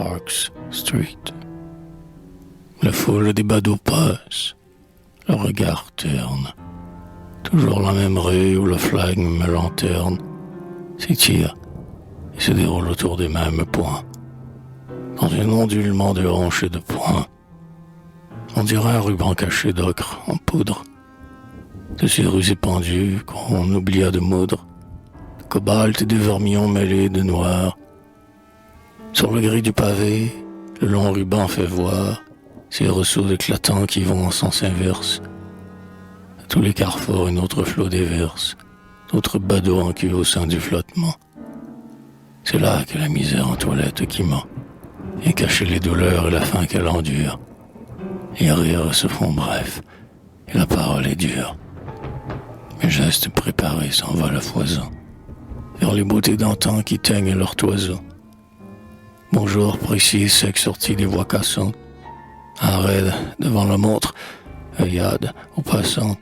Park Street. La foule des badauds passe, le regard terne. Toujours la même rue où le flag me lanterne s'étire et se déroule autour des mêmes points. Dans un ondulement de hanches et de poings, on dirait un ruban caché d'ocre en poudre, de ces rues épandues qu'on oublia de moudre, de cobalt et de vermillon mêlés de noir. Sur le gris du pavé, le long ruban fait voir ces ressauts éclatants qui vont en sens inverse. À tous les carrefours, un autre flot déverse, d'autres badauds en queue au sein du flottement. C'est là que la misère en toilette qui ment, vient cacher les douleurs et la faim qu'elle endure. Les rires se font brefs, et la parole est dure. Mes gestes préparés s'envolent à foison, vers les beautés d'antan qui teignent leurs toiseaux. Bonjour précis, sec sorti des voix cassantes, arrête devant la montre, œillade aux passants.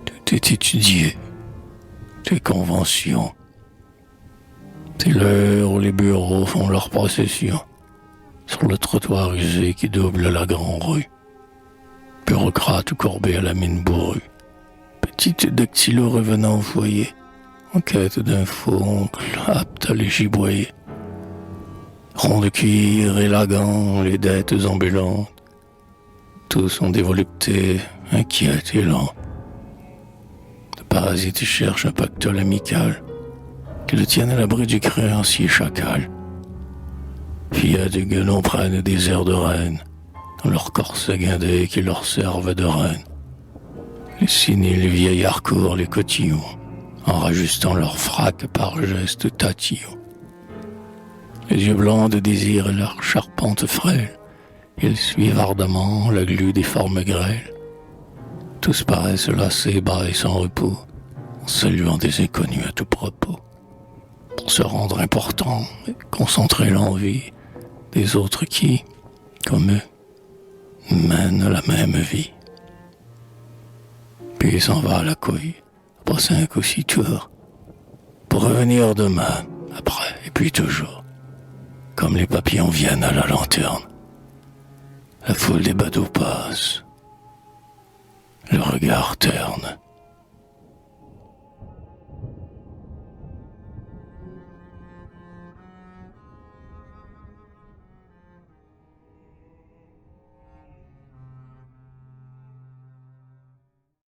Tout est étudié, tes conventions. C'est l'heure où les bureaux font leur procession sur le trottoir usé qui double la grande rue. Bureaucrate courbé à la mine bourrue, petite dactylo revenant au foyer, en quête d'un faux oncle apte à les giboyer. Rond de cuir élagant, les dettes ambulantes, tous ont des voluptés inquiètes et lentes. Le parasite cherche un pactole amical qui le tienne à l'abri du créancier chacal. Fillettes et guenons prennent des airs de reine dans leurs corsets guindés qui leur servent de reine. Les cyniles vieillards courent les cotillons en rajustant leurs fracs par gestes tatillons. Les yeux blancs de désir et leur charpente frêle, ils suivent ardemment la glu des formes grêles. Tous paraissent lassés, bas et sans repos, en saluant des inconnus à tout propos, pour se rendre importants et concentrer l'envie des autres qui, comme eux, mènent la même vie. Puis il s'en va à la couille, après 5 ou 6 tours, pour revenir demain, après, et puis toujours, comme les papillons viennent à la lanterne. La foule des badauds passe, le regard terne.